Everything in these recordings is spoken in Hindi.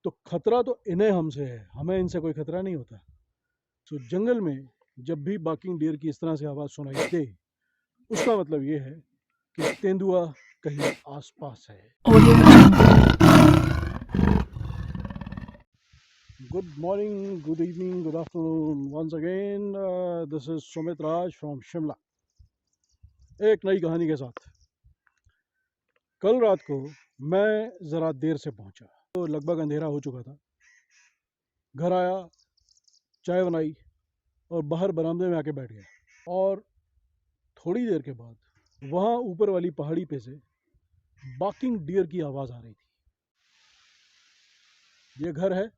तो खतरा तो इन्हें हमसे है, हमें इनसे कोई खतरा नहीं होता। तो जंगल में जब भी बाकिंग डियर की इस तरह से आवाज़ सुनाई दे, उसका मतलब ये है कि तेंदुआ कहीं आसपास है। Good morning, good evening, good afternoon once again. This is Sumit Raj from Shimla, एक नई कहानी के साथ। कल रात को मैं ज़रा देर से पहुंचा, तो लगभग अंधेरा हो चुका था। घर आया, चाय बनाई और बाहर बरामदे में आके बैठ गया। और थोड़ी देर के बाद वहाँ ऊपर वाली पहाड़ी पे से बाकिंग डियर की आवाज़ आ रही थी। ये घर है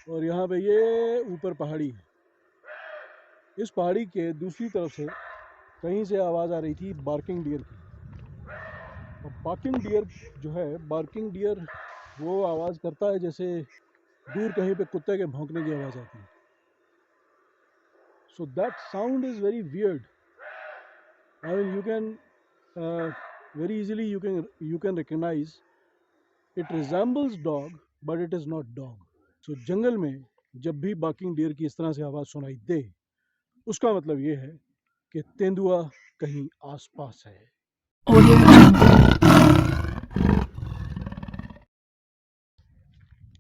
और यहाँ पे ये ऊपर पहाड़ी है। इस पहाड़ी के दूसरी तरफ से कहीं से आवाज़ आ रही थी बार्किंग डियर की। और बार्किंग डियर जो है, बार्किंग डियर वो आवाज़ करता है जैसे दूर कहीं पे कुत्ते के भौंकने की आवाज़ आती है। So that sound is very weird. I mean you can very easily you can recognize it resembles dog but it is not dog. So जंगल में जब भी बाकिंग डियर की इस तरह से आवाज़ सुनाई दे, उसका मतलब ये है कि तेंदुआ कहीं आसपास है।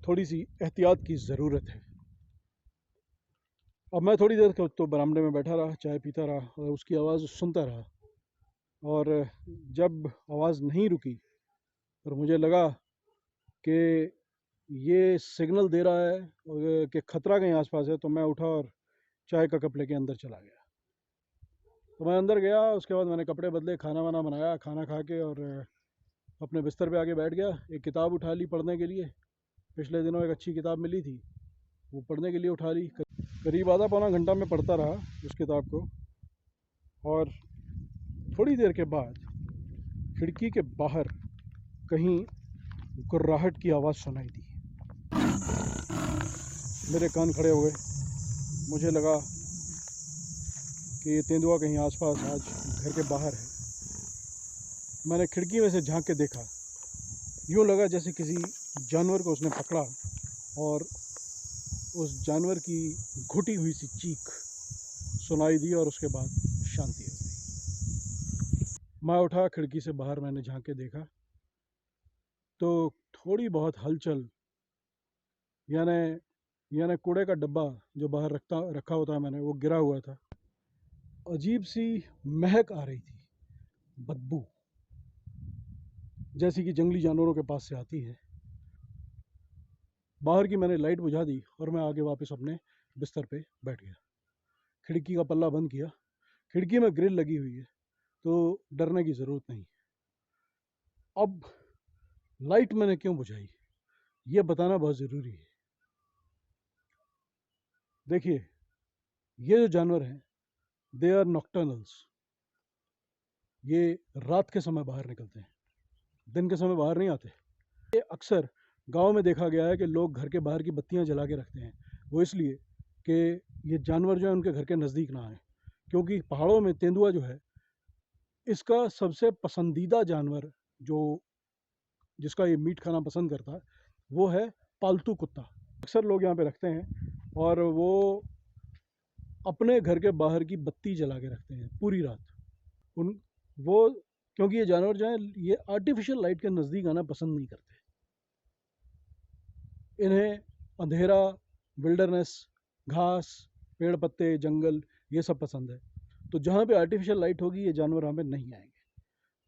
थोड़ी सी एहतियात की ज़रूरत है। अब मैं थोड़ी देर तो बरामदे में बैठा रहा, चाय पीता रहा और उसकी आवाज़ सुनता रहा। और जब आवाज़ नहीं रुकी और मुझे लगा कि ये सिग्नल दे रहा है कि ख़तरा कहीं आसपास है, तो मैं उठा और चाय का कप लेके अंदर चला गया। तो मैं अंदर गया, उसके बाद मैंने कपड़े बदले, खाना वाना बनाया, खाना खा के और अपने बिस्तर पे आके बैठ गया। एक किताब उठा ली पढ़ने के लिए। पिछले दिनों एक अच्छी किताब मिली थी, वो पढ़ने के लिए उठा ली। करीब आधा पौना घंटा में पढ़ता रहा उस किताब को। और थोड़ी देर के बाद खिड़की के बाहर कहीं गुर्राहट की आवाज़ सुनाई दी। मेरे कान खड़े हो गए। मुझे लगा कि ये तेंदुआ कहीं आसपास आज घर के बाहर है। मैंने खिड़की में से झांक के देखा, यूँ लगा जैसे किसी जानवर को उसने पकड़ा और उस जानवर की घुटी हुई सी चीख सुनाई दी और उसके बाद शांति हो गई। मैं उठा, खिड़की से बाहर मैंने झांक के देखा तो थोड़ी बहुत हलचल, यानी कूड़े का डब्बा जो बाहर रखा होता है मैंने, वो गिरा हुआ था। अजीब सी महक आ रही थी, बदबू जैसी कि जंगली जानवरों के पास से आती है। बाहर की मैंने लाइट बुझा दी और मैं आगे वापस अपने बिस्तर पे बैठ गया। खिड़की का पल्ला बंद किया। खिड़की में ग्रिल लगी हुई है तो डरने की ज़रूरत नहीं। अब लाइट मैंने क्यों बुझाई, ये बताना बहुत ज़रूरी है। देखिए, ये जो जानवर हैं, दे आर नॉक्टर्नल्स। ये रात के समय बाहर निकलते हैं, दिन के समय बाहर नहीं आते। ये अक्सर गांव में देखा गया है कि लोग घर के बाहर की बत्तियां जला के रखते हैं। वो इसलिए कि ये जानवर जो है उनके घर के नज़दीक ना आए, क्योंकि पहाड़ों में तेंदुआ जो है, इसका सबसे पसंदीदा जानवर जो जिसका ये मीट खाना पसंद करता है, वो है पालतू कुत्ता। अक्सर लोग यहाँ पे रखते हैं और वो अपने घर के बाहर की बत्ती जला के रखते हैं पूरी रात। उन वो क्योंकि ये जानवर जो है, ये आर्टिफिशियल लाइट के नज़दीक आना पसंद नहीं करते। इन्हें अंधेरा, विल्डरनेस, घास, पेड़ पत्ते, जंगल, ये सब पसंद है। तो जहाँ पे आर्टिफिशियल लाइट होगी, ये जानवर वहाँ पे नहीं आएंगे।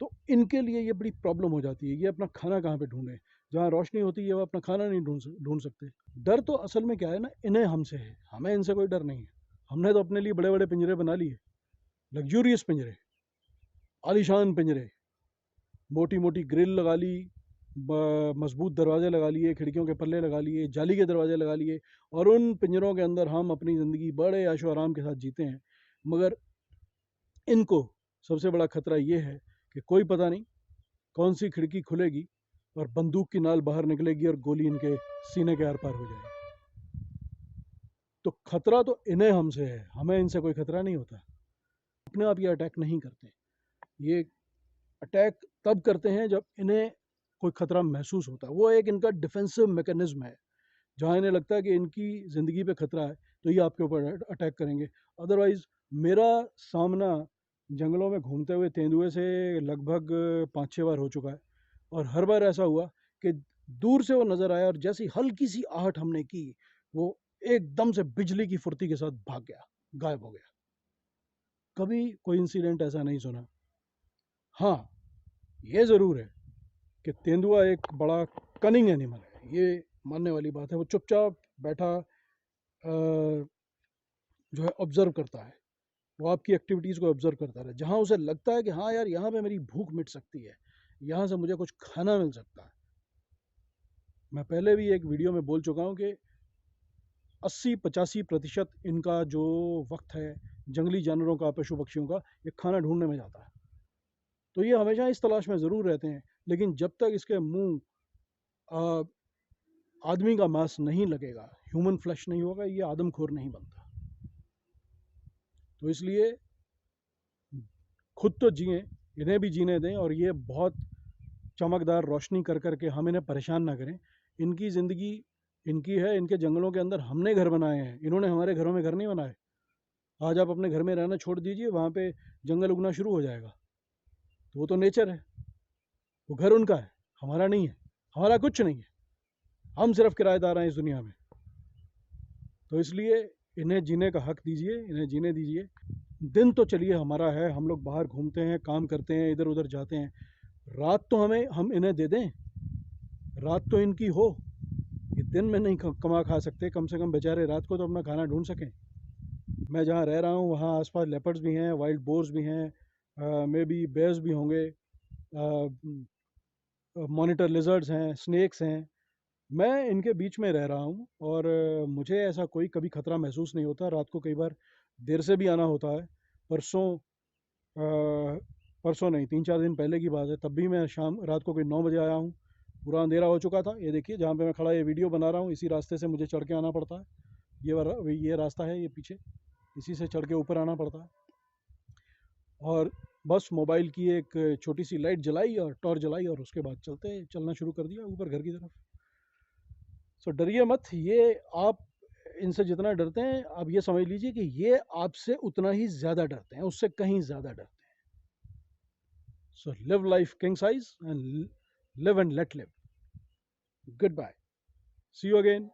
तो इनके लिए ये बड़ी प्रॉब्लम हो जाती है। ये अपना खाना कहाँ पे ढूंढें? जहाँ रोशनी होती है वो अपना खाना नहीं ढूंढ सकते। डर तो असल में क्या है ना, इन्हें हमसे है, हमें इनसे कोई डर नहीं है। हमने तो अपने लिए बड़े बड़े पिंजरे बना लिए, लग्जूरियस पिंजरे, आलीशान पिंजरे, मोटी मोटी ग्रिल लगा ली, मजबूत दरवाजे लगा लिए, खिड़कियों के पल्ले लगा लिए, जाली के दरवाजे लगा लिए, और उन पिंजरों के अंदर हम अपनी ज़िंदगी बड़े ऐशो आराम के साथ जीते हैं। मगर इनको सबसे बड़ा खतरा ये है कि कोई पता नहीं कौन सी खिड़की खुलेगी और बंदूक की नाल बाहर निकलेगी और गोली इनके सीने के आर पार हो जाएगी। तो खतरा तो इन्हें हमसे है, हमें इनसे कोई खतरा नहीं होता। अपने आप ये अटैक नहीं करते। ये अटैक तब करते हैं जब इन्हें कोई खतरा महसूस होता है। वो एक इनका डिफेंसिव मैकेनिज्म है। जहाँ इन्हें लगता है कि इनकी ज़िंदगी पे खतरा है तो ये आपके ऊपर अटैक करेंगे। अदरवाइज़ मेरा सामना जंगलों में घूमते हुए तेंदुए से लगभग 5-6 बार हो चुका है, और हर बार ऐसा हुआ कि दूर से वो नज़र आया और जैसी हल्की सी आहट हमने की, वो एकदम से बिजली की फुर्ती के साथ भाग गया, गायब हो गया। कभी कोई इंसिडेंट ऐसा नहीं सुना। हाँ, ये ज़रूर है कि तेंदुआ एक बड़ा कनिंग एनिमल है, ये मानने वाली बात है। वो चुपचाप बैठा जो है ऑब्जर्व करता है। वो आपकी एक्टिविटीज़ को ऑब्जर्व करता है। जहाँ उसे लगता है कि हाँ यार, यहाँ पे मेरी भूख मिट सकती है, यहाँ से मुझे कुछ खाना मिल सकता है। मैं पहले भी एक वीडियो में बोल चुका हूँ कि 80-85% इनका जो वक्त है जंगली जानवरों का, पशु पक्षियों का, ये खाना ढूंढने में जाता है। तो ये हमेशा इस तलाश में ज़रूर रहते हैं, लेकिन जब तक इसके मुंह आदमी का मांस नहीं लगेगा, ह्यूमन फ्लैश नहीं होगा, ये आदमखोर नहीं बनता। तो इसलिए खुद तो जिए, इन्हें भी जीने दें, और ये बहुत चमकदार रोशनी कर करके हम इन्हें परेशान ना करें। इनकी ज़िंदगी इनकी है, इनके जंगलों के अंदर हमने घर बनाए हैं, इन्होंने हमारे घरों में घर नहीं बनाए। आज आप अपने घर में रहना छोड़ दीजिए, वहाँ पे जंगल उगना शुरू हो जाएगा। तो वो तो नेचर है, वो घर उनका है, हमारा नहीं है। हमारा कुछ नहीं है, हम सिर्फ किराएदार हैं इस दुनिया में। तो इसलिए इन्हें जीने का हक दीजिए, इन्हें जीने दीजिए। दिन तो चलिए हमारा है, हम लोग बाहर घूमते हैं, काम करते हैं, इधर उधर जाते हैं। रात तो हम इन्हें दे दें, रात तो इनकी हो। ये दिन में नहीं कमा खा सकते, कम से कम बेचारे रात को तो अपना खाना ढूंढ सकें। मैं जहाँ रह रहा हूँ वहाँ आसपास लेपर्ड्स भी हैं, वाइल्ड बोर्स भी हैं, मे बी बेयर्स भी होंगे, मॉनिटर लिजर्ड्स हैं, स्नेक्स हैं। मैं इनके बीच में रह रहा हूँ, और मुझे ऐसा कोई कभी खतरा महसूस नहीं होता। रात को कई बार देर से भी आना होता है। परसों परसों नहीं, 3-4 दिन पहले की बात है, तब भी मैं शाम रात को कोई 9 बजे आया हूँ। पूरा अंधेरा हो चुका था। ये देखिए जहाँ पे मैं खड़ा ये वीडियो बना रहा हूँ, इसी रास्ते से मुझे चढ़ के आना पड़ता है। ये रास्ता है, ये पीछे इसी से चढ़ के ऊपर आना पड़ता है। और बस मोबाइल की एक छोटी सी लाइट जलाई और टॉर्च जलाई, और उसके बाद चलना शुरू कर दिया ऊपर घर की तरफ। सो डरिए मत। ये आप इनसे जितना डरते हैं, आप ये समझ लीजिए कि ये आपसे उतना ही ज़्यादा डरते हैं, उससे कहीं ज़्यादा डरते हैं। So live life king size and live and let live. Good bye, see you again.